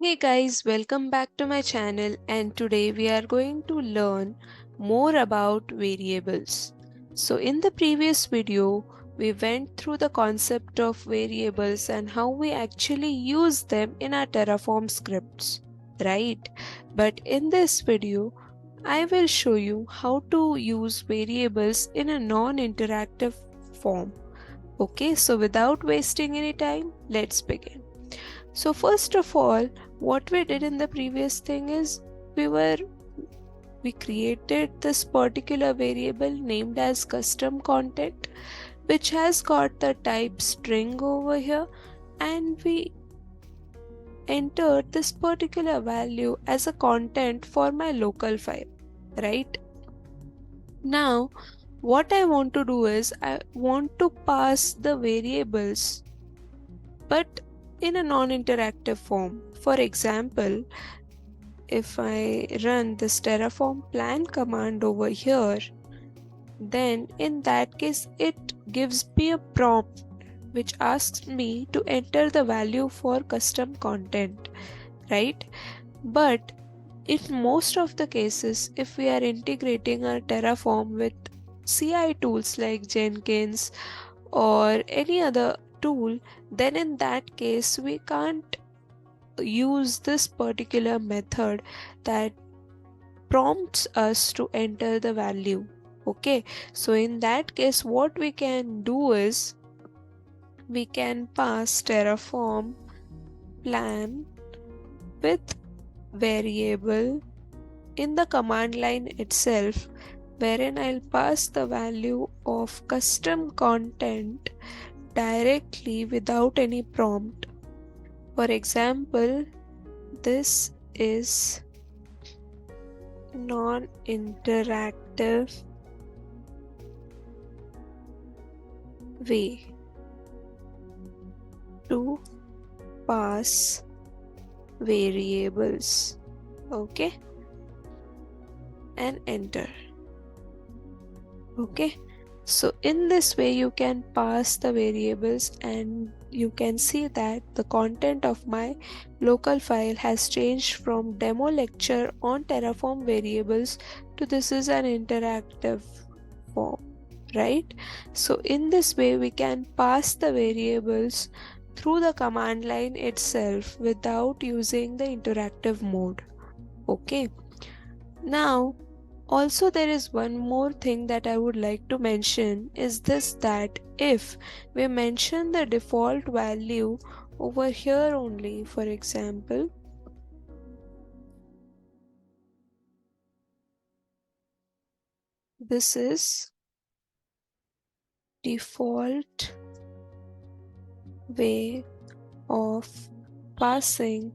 Hey guys, welcome back to my channel, and today we are going to learn more about variables. So in the previous video, we went through the concept of variables and how we actually use them in our Terraform scripts, right? But in this video, I will show you how to use variables in a non-interactive form. Okay, so without wasting any time, let's begin. So first of all, what we did in the previous thing is we were we created this particular variable named as custom content, which has got the type string over here, and we entered this particular value as a content for my local file, right? Now what I want to do is I want to pass the variables but in a non-interactive form. For example, if I run this Terraform plan command over here, then in that case it gives me a prompt which asks me to enter the value for custom content, right? But in most of the cases, if we are integrating our Terraform with CI tools like Jenkins or any other tool, then in that case we can't use this particular method that prompts us to enter the value. Okay, so in that case what we can do is we can pass Terraform plan with variable in the command line itself, wherein I'll pass the value of custom content directly without any prompt. For example, this is non-interactive way to pass variables. Okay, and enter. Okay, so in this way you can pass the variables and you can see that the content of my local file has changed from demo lecture on Terraform variables to this is an interactive form, right? So in this way we can pass the variables through the command line itself without using the interactive mode. Okay, now also there is one more thing that I would like to mention is this, that if we mention the default value over here only, for example, this is default way of passing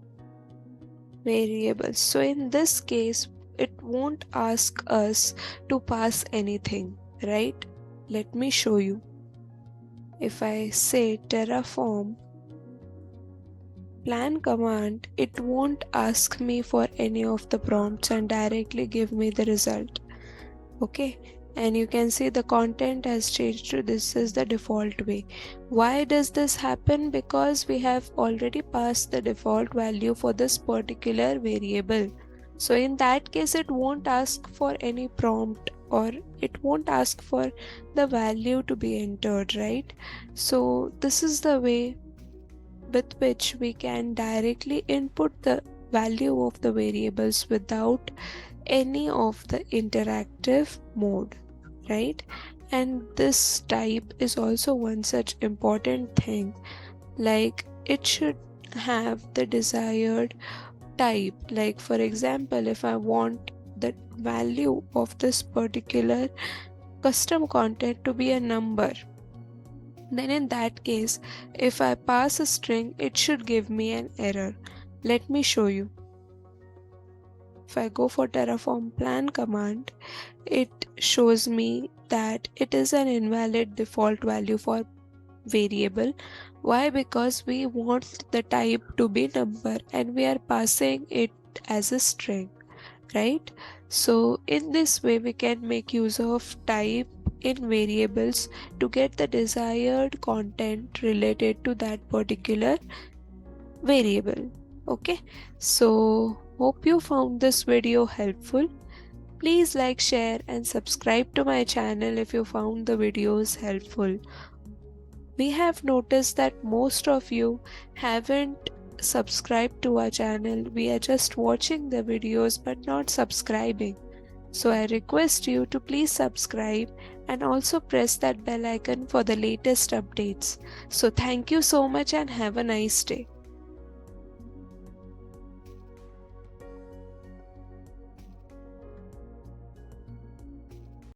variables. So in this case it won't ask us to pass anything, right? Let me show you. If I say Terraform plan command, it won't ask me for any of the prompts and directly give me the result. Okay, and you can see the content has changed to this is the default way. Why does this happen? Because we have already passed the default value for this particular variable. So in that case it won't ask for any prompt or it won't ask for the value to be entered, right? So this is the way with which we can directly input the value of the variables without any of the interactive mode, right? And this type is also one such important thing, like it should have the desired type. Like for example, if I want the value of this particular custom content to be a number, then in that case if I pass a string it should give me an error. Let me show you. If I go for Terraform plan command, it shows me that it is an invalid default value for variable. Why? Because we want the type to be number and we are passing it as a string, right? So in this way we can make use of type in variables to get the desired content related to that particular variable. Okay, so hope you found this video helpful. Please like, share and subscribe to my channel if you found the videos helpful. We have noticed that most of you haven't subscribed to our channel. We are just watching the videos but not subscribing. So I request you to please subscribe and also press that bell icon for the latest updates. So thank you so much and have a nice day.